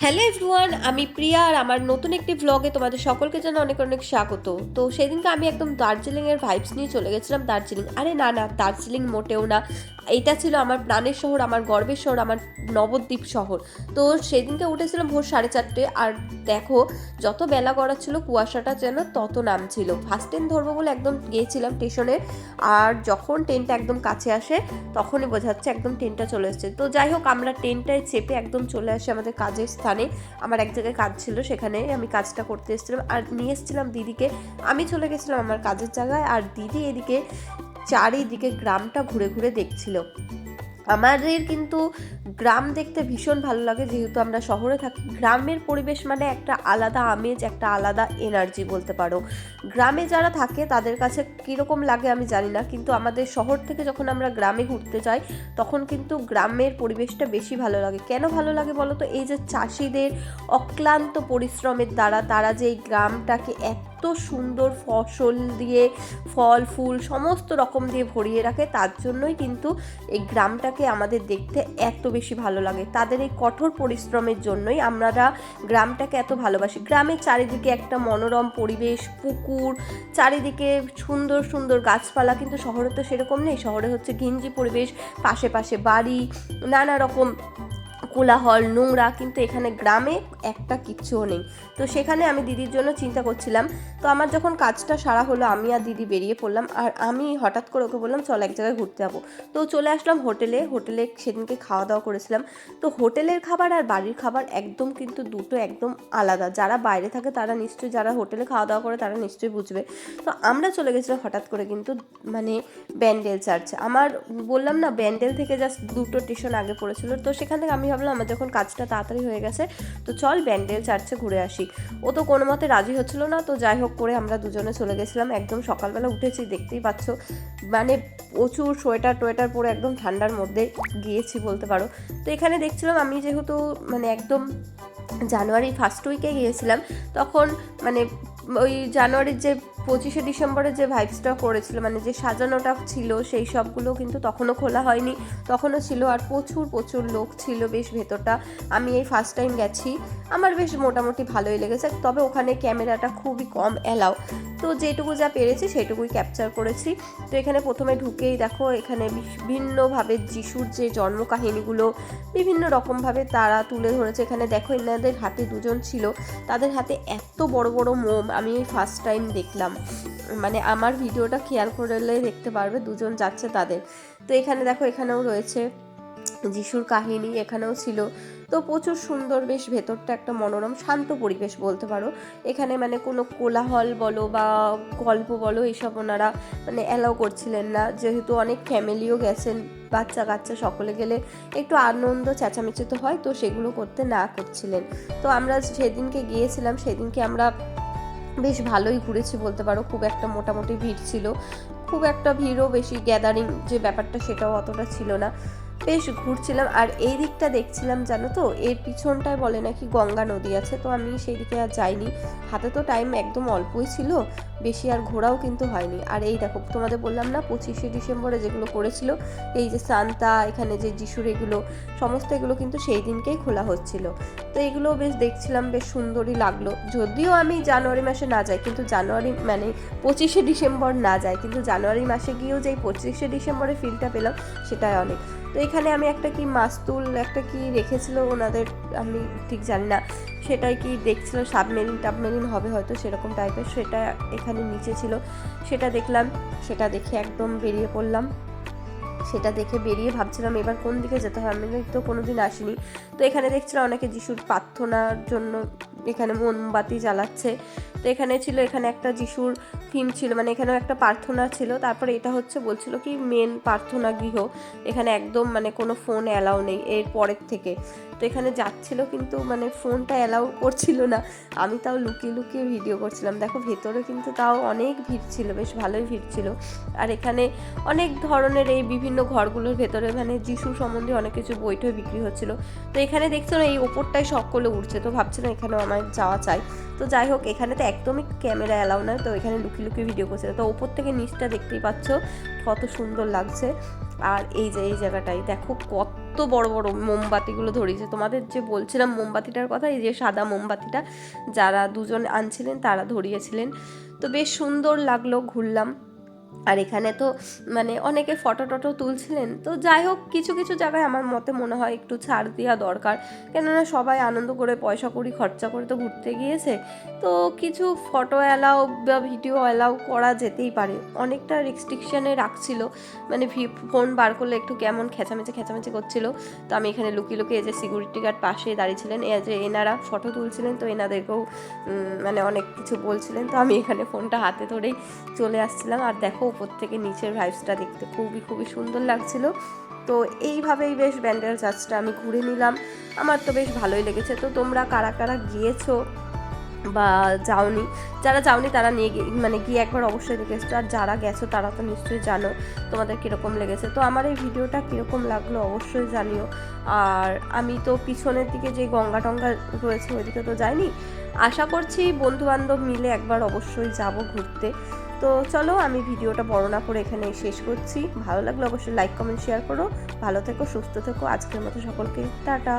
Hello everyone, আমি প্রিয়া আর আমার নতুন একটি ভ্লগে তোমাদের সকলকে জানাই অনেক অনেক স্বাগত। তো সেদিনকে আমি একদম দার্জিলিংয়ের ভাইবস নিয়ে চলে গেছিলাম দার্জিলিং। আরে না না, দার্জিলিং মোটেও না, এটা ছিল আমার প্রাণের শহর, আমার গর্বের শহর, আমার নবদ্বীপ শহর। তো সেদিনকে উঠেছিলাম ভোর 4:30, আর দেখো যত বেলা গড়াচ্ছিল কুয়াশাটা যেন তত নামছিল। ফার্স্ট ট্রেন ধরবো বলে একদম গিয়েছিলাম স্টেশনে, আর যখন ট্রেনটা একদম কাছে আসে তখনই বোঝাচ্ছে একদম ট্রেনটা চলে এসেছে। তো যাই হোক, আমরা ট্রেনটায় চেপে একদম চলে আসি আমাদের কাজের স্থানে। আমার এক জায়গায় কাজ ছিল, সেখানে আমি কাজটা করতে এসেছিলাম আর নিয়ে এসেছিলাম দিদিকে। আমি চলে গেছিলাম আমার কাজের জায়গায়, আর দিদি এদিকে চারিদিকে গ্রামটা ঘুরে ঘুরে দেখছিল। আমাদের কিন্তু গ্রাম দেখতে ভীষণ ভালো লাগে, যেহেতু আমরা শহরে থাকি। গ্রামের পরিবেশ মানে একটা আলাদা আমেজ, একটা আলাদা এনার্জি বলতে পারো। গ্রামে যারা থাকে তাদের কাছে কীরকম লাগে আমি জানি না, কিন্তু আমাদের শহর থেকে যখন আমরা গ্রামে ঘুরতে যাই তখন কিন্তু গ্রামের পরিবেশটা বেশি ভালো লাগে। কেন ভালো লাগে বলো তো? এই যে চাষিদের অক্লান্ত পরিশ্রমের দ্বারা তারা যে এই গ্রামটাকে এত সুন্দর ফসল দিয়ে, ফল ফুল সমস্ত রকম দিয়ে ভরিয়ে রাখে, তার জন্যই কিন্তু এই গ্রামটাকে আমাদের দেখতে এত বেশি ভালো লাগে। তাদের এই কঠোর পরিশ্রমের জন্যই আমরা গ্রামটাকে এত ভালোবাসি। গ্রামের চারিদিকে একটা মনোরম পরিবেশ, পুকুর, চারিদিকে সুন্দর সুন্দর গাছপালা, কিন্তু শহরে তো সেরকম নেই। শহরে হচ্ছে ঘিঞ্জি পরিবেশ, পাশে পাশে বাড়ি, নানা রকম কোলাহল, নোংরা, কিন্তু এখানে গ্রামে একটা কিচ্ছুও নেই। তো সেখানে আমি দিদির জন্য চিন্তা করছিলাম। তো আমার যখন কাজটা সারা হলো, আমি আর দিদি বেরিয়ে পড়লাম, আর আমি হঠাৎ করে ওকে বললাম চল এক জায়গায় ঘুরতে যাবো। তো চলে আসলাম হোটেলে সেদিনকে খাওয়া দাওয়া করেছিলাম। তো হোটেলের খাবার আর বাড়ির খাবার একদম কিন্তু দুটো একদম আলাদা। যারা বাইরে থাকে তারা নিশ্চয়ই, যারা হোটেলে খাওয়া দাওয়া করে তারা নিশ্চয়ই বুঝবে। তো আমরা চলে গেছিলাম হঠাৎ করে কিন্তু মানে ব্যান্ডেল চার্চ। আমার বললাম না, ব্যান্ডেল থেকে জাস্ট দুটো স্টেশন আগে পড়েছিল। তো সেখান থেকে আমি ভাবলাম আমার যখন কাজটা তাড়াতাড়ি হয়ে গেছে তো চল ব্যান্ডেল চার্চে ঘুরে আসি। ও তো কোনো মতে রাজি হচ্ছিল না। তো যাই হোক করে আমরা দুজনে চলে গেছিলাম। একদম সকালবেলা উঠেছি, দেখতেই পাচ্ছ মানে প্রচুর সোয়েটার টোয়েটার পরে একদম ঠান্ডার মধ্যে গিয়েছি বলতে পারো। তো এখানে দেখছিলাম, আমি যেহেতু মানে একদম জানুয়ারি ফার্স্ট উইকে গিয়েছিলাম, তখন মানে ওই জানুয়ারির যে 25শে ডিসেম্বরের যে ভাইবসটা করেছিল, মানে যে সাজানোটা ছিল, সেই সবগুলো কিন্তু তখনও খোলা হয়নি, তখনও ছিল। আর প্রচুর প্রচুর লোক ছিল বেশ ভেতরটা। আমি এই ফার্স্ট টাইম গেছি, আমার বেশ মোটামুটি ভালোই লেগেছে। তবে ওখানে ক্যামেরাটা খুবই কম অ্যালাউ, তো যেটুকু যা পেরেছি সেটুকুই ক্যাপচার করেছি। তো এখানে প্রথমে ঢুকেই দেখো এখানে বিভিন্নভাবে যিশুর যে জন্মকাহিনীগুলো বিভিন্ন রকমভাবে তারা তুলে ধরেছে। এখানে দেখো এনাদের হাতে দুজন ছিল, তাদের হাতে এত বড় বড় মোম আমি এই ফার্স্ট টাইম দেখলাম। মানে আমার ভিডিওটা খেয়াল করলে দেখতে পারবে দুজন যাচ্ছে তাদের। তো এখানে দেখো এখানেও রয়েছে যিশুর কাহিনী, এখানেও ছিল। তো প্রচুর সুন্দর, বেশ ভেতরটা একটা মনোরম শান্ত পরিবেশ বলতে পারো। এখানে মানে কোনো কোলাহল বলো বা গল্প বলো এইসব ওনারা মানে অ্যালাউ করছিলেন না, যেহেতু অনেক ফ্যামিলিও গেছেন, বাচ্চা কাচ্চা সকলে গেলে একটু আনন্দ চেঁচামেচি তো হয়, তো সেগুলো করতে না করছিলেন। তো আমরা সেদিনকে গিয়েছিলাম, সেদিনকে আমরা বেশ ভালোই ঘুরেছি বলতে পারো। খুব একটা মোটামুটি ভিড় ছিল, খুব একটা ভিড়ও বেশি গ্যাদারিং যে ব্যাপারটা সেটাও অতটা ছিল না। বেশ ঘুরছিলাম, আর এই দিকটা দেখছিলাম জানো তো, এর পিছনটায় বলে নাকি গঙ্গা নদী আছে। তো আমি সেই দিকে আর যাইনি, হাতে তো টাইম একদম অল্পই ছিল, বেশি আর ঘোরাও কিন্তু হয়নি। আর এই দেখো তোমাদের বললাম না 25শে ডিসেম্বরে যেগুলো করেছিল, এই যে সান্তা, এখানে যে যিশুর, এগুলো সমস্ত এগুলো কিন্তু সেই দিনকেই খোলা হচ্ছিল। তো এগুলো বেশ দেখছিলাম, বেশ সুন্দরই লাগলো। যদিও আমি জানুয়ারি মাসে না যাই, কিন্তু জানুয়ারি মানে 25শে ডিসেম্বর না যাই, কিন্তু জানুয়ারি মাসে গিয়েও যে 25শে ডিসেম্বরে ফিলটা পেলাম সেটাই অনেক। তো এখানে আমি একটা কি মাস্তুল একটা কি রেখেছিল ওনাদের, আমি ঠিক জানি না, সেটাই কি দেখছিল, টাবমেরিন হবে হয়তো সেরকম টাইপের, সেটা এখানে নিচে ছিল। সেটা দেখলাম, সেটা দেখে একদম বেরিয়ে পড়লাম। সেটা দেখে বেরিয়ে ভাবছিলাম এবার কোন দিকে যেতে হয়, আমি তো কোনোদিন আসিনি। তো এখানে দেখছিলাম অনেকে যিশুর প্রার্থনার জন্য এখানে মোমবাতি জ্বালাচ্ছে। তো এখানে ছিল, এখানে একটা যিশুর থিম ছিল, মানে এখানেও একটা প্রার্থনা ছিল। তারপরে এটা হচ্ছে বলছিল কি মেন প্রার্থনা গৃহ, এখানে একদম মানে কোনো ফোন অ্যালাউ নেই এর পরের থেকে। তো এখানে যাচ্ছিল কিন্তু মানে ফোনটা অ্যালাউ করছিল না, আমি তাও লুকিয়ে লুকিয়ে ভিডিও করছিলাম। দেখো ভেতরে কিন্তু তাও অনেক ভিড় ছিল, বেশ ভালোই ভিড় ছিল। আর এখানে অনেক ধরনের এই বিভিন্ন ঘরগুলোর ভেতরে মানে যিশু সম্বন্ধে অনেক কিছু বইটই বিক্রি হচ্ছিল। তো এখানে দেখছো না এই ওপরটাই সকলে উঠছে, তো ভাবছিলাম এখানেও আমার যাওয়া চাই। তো যাই হোক, এখানে তো একদমই ক্যামেরা অ্যালাউ নয়, তো এখানে লুকিয়ে লুকিয়ে ভিডিও করছিল। তো ওপর থেকে নিচটা দেখতেই পাচ্ছ কত সুন্দর লাগছে। আর এই যে এই জায়গাটায় দেখো কত বড় বড় মোমবাতিগুলো ধরিয়েছে। তোমাদের যে বলছিলাম মোমবাতিটার কথা, এই যে সাদা মোমবাতিটা যারা দুজন আনছিলেন তারা ধরিয়েছিলেন। তো বেশ সুন্দর লাগলো, ঘুরলাম। আর এখানে তো মানে অনেকে ফটো টটো তুলছিলেন। তো যাই হোক, কিছু কিছু জায়গায় আমার মতে মনে হয় একটু ছাড় দেওয়া দরকার, কেননা সবাই আনন্দ করে পয়সা কড়ি খরচা করে তো ঘুরতে গিয়েছে। তো কিছু ফটো অ্যালাউ বা ভিডিও অ্যালাউ করা যেতেই পারে। অনেকটা রেস্ট্রিকশানে রাখছিল, মানে ফোন বার করলে একটু কেমন খেঁচামেচি করছিল। তো আমি এখানে লুকিয়ে লুকিয়ে, এই যে সিকিউরিটি গার্ড পাশে দাঁড়িয়েছিলেন, এই যে এনারা ফটো তুলছিলেন, তো এনাদেরকেও মানে অনেক কিছু বলছিলেন। তো আমি এখানে ফোনটা হাতে ধরেই চলে আসছিলাম। আর দেখো উপর থেকে নিচের ভাইবসটা দেখতে খুবই সুন্দর লাগছিল। তো এইভাবেই বেশ ব্যান্ডেল চার্চটা আমি ঘুরে নিলাম। আমার তো বেশ ভালোই লেগেছে। তো তোমরা কারা কারা গিয়েছো বা যাওনি, যারা যাওনি তারা নিয়ে মানে গিয়ে একবার অবশ্যই দেখে এসছো। আর যারা গেছো তারা তো নিশ্চয়ই জানো তোমাদের কীরকম লেগেছে। তো আমার এই ভিডিওটা কীরকম লাগলো অবশ্যই জানিও। আর আমি তো পিছনের দিকে যে গঙ্গা টঙ্গা রয়েছে ওইদিকে তো যাইনি। আশা করছি বন্ধুবান্ধব মিলে একবার অবশ্যই যাব ঘুরতে। তো চলো, আমি ভিডিওটা বড় না করে এখানেই শেষ করছি। ভালো লাগলে অবশ্যই লাইক কমেন্ট শেয়ার করো। ভালো থেকো, সুস্থ থেকো। আজকের মতো সকলকে টাটা।